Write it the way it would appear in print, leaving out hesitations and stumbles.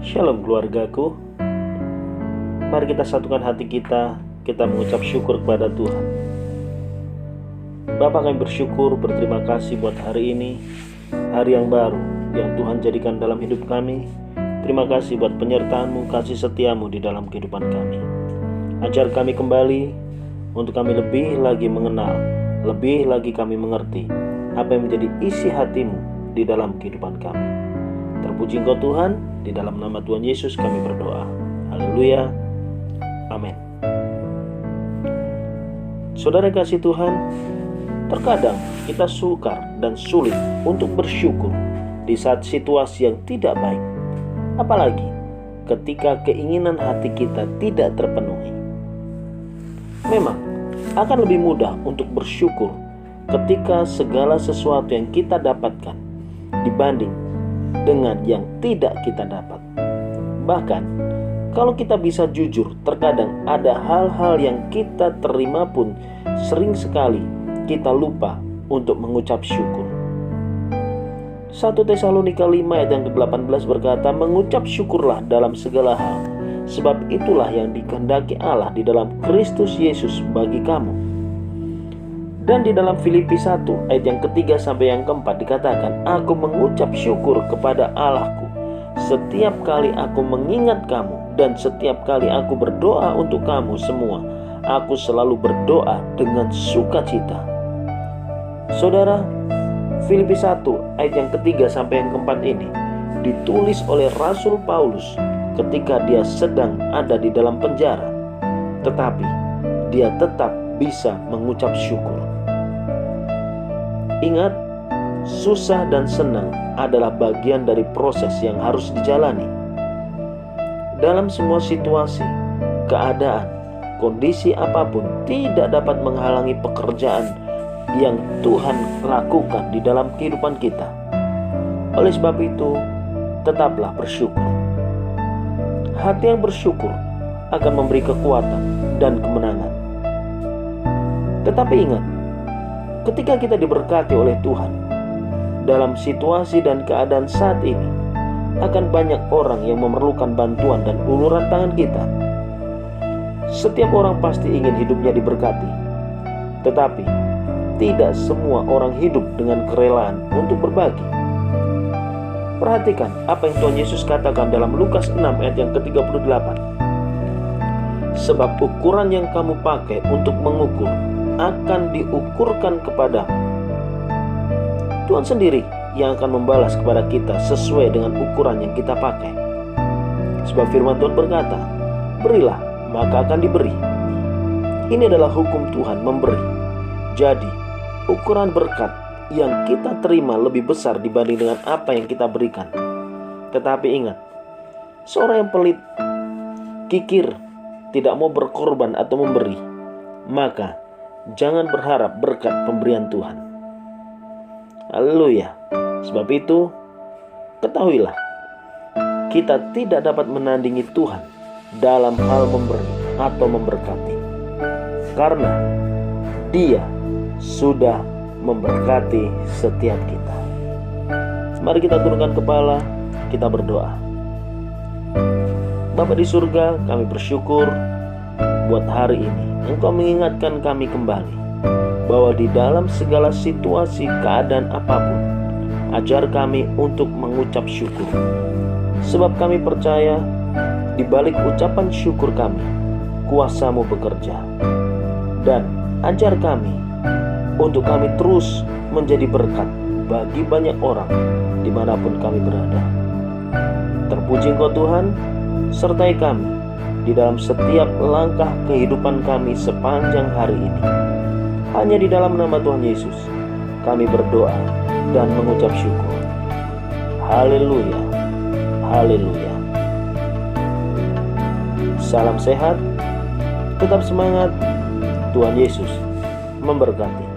Shalom keluargaku. Mari kita satukan hati kita mengucap syukur kepada Tuhan. Bapa, kami bersyukur, berterima kasih buat hari ini, hari yang baru yang Tuhan jadikan dalam hidup kami. Terima kasih buat penyertaan-Mu, kasih setiamu di dalam kehidupan kami. Ajar kami kembali untuk kami lebih lagi mengenal, lebih lagi kami mengerti apa yang menjadi isi hati-Mu di dalam kehidupan kami. Terpuji Engkau Tuhan, di dalam nama Tuhan Yesus kami berdoa. Haleluya. Amin. Saudara kasih Tuhan, terkadang kita sukar dan sulit untuk bersyukur di saat situasi yang tidak baik. Apalagi ketika keinginan hati kita tidak terpenuhi. Memang akan lebih mudah untuk bersyukur ketika segala sesuatu yang kita dapatkan dibanding dengan yang tidak kita dapat. Bahkan kalau kita bisa jujur, terkadang ada hal-hal yang kita terima pun sering sekali kita lupa untuk mengucap syukur. 1 Tesalonika 5 ayat yang ke-18 berkata, mengucap syukurlah dalam segala hal, sebab itulah yang dikehendaki Allah di dalam Kristus Yesus bagi kamu. Dan di dalam Filipi 1 ayat yang ketiga sampai yang keempat dikatakan, aku mengucap syukur kepada Allahku setiap kali aku mengingat kamu, dan setiap kali aku berdoa untuk kamu semua, aku selalu berdoa dengan sukacita. Saudara, Filipi 1 ayat yang ketiga sampai yang keempat ini ditulis oleh Rasul Paulus ketika dia sedang ada di dalam penjara, tetapi dia tetap bisa mengucap syukur. Ingat, susah dan senang adalah bagian dari proses yang harus dijalani. Dalam semua situasi, keadaan, kondisi apapun tidak dapat menghalangi pekerjaan yang Tuhan lakukan di dalam kehidupan kita. Oleh sebab itu, tetaplah bersyukur. Hati yang bersyukur akan memberi kekuatan dan kemenangan. Tetapi ingat, ketika kita diberkati oleh Tuhan dalam situasi dan keadaan saat ini, akan banyak orang yang memerlukan bantuan dan uluran tangan kita. Setiap orang pasti ingin hidupnya diberkati, tetapi tidak semua orang hidup dengan kerelaan untuk berbagi. Perhatikan apa yang Tuhan Yesus katakan dalam Lukas 6 ayat yang ke-38. Sebab ukuran yang kamu pakai untuk mengukur akan diukurkan kepadamu. Tuhan sendiri yang akan membalas kepada kita sesuai dengan ukuran yang kita pakai. Sebab firman Tuhan berkata, berilah maka akan diberi. Ini adalah hukum Tuhan, memberi. Jadi ukuran berkat yang kita terima lebih besar dibanding dengan apa yang kita berikan. Tetapi ingat, seorang yang pelit, kikir, tidak mau berkorban atau memberi, maka jangan berharap berkat pemberian Tuhan. Haleluya. Sebab itu, ketahuilah, kita tidak dapat menandingi Tuhan dalam hal memberi atau memberkati, karena Dia sudah memberkati setiap kita. Mari kita turunkan kepala, kita berdoa. Bapa di surga, kami bersyukur buat hari ini Engkau mengingatkan kami kembali bahwa di dalam segala situasi keadaan apapun, ajar kami untuk mengucap syukur. Sebab kami percaya di balik ucapan syukur kami, kuasa-Mu bekerja. Dan ajar kami untuk kami terus menjadi berkat bagi banyak orang dimanapun kami berada. Terpuji Engkau Tuhan, sertai kami di dalam setiap langkah kehidupan kami sepanjang hari ini. Hanya di dalam nama Tuhan Yesus kami berdoa dan mengucap syukur. Haleluya. Haleluya. Salam sehat, tetap semangat. Tuhan Yesus memberkati.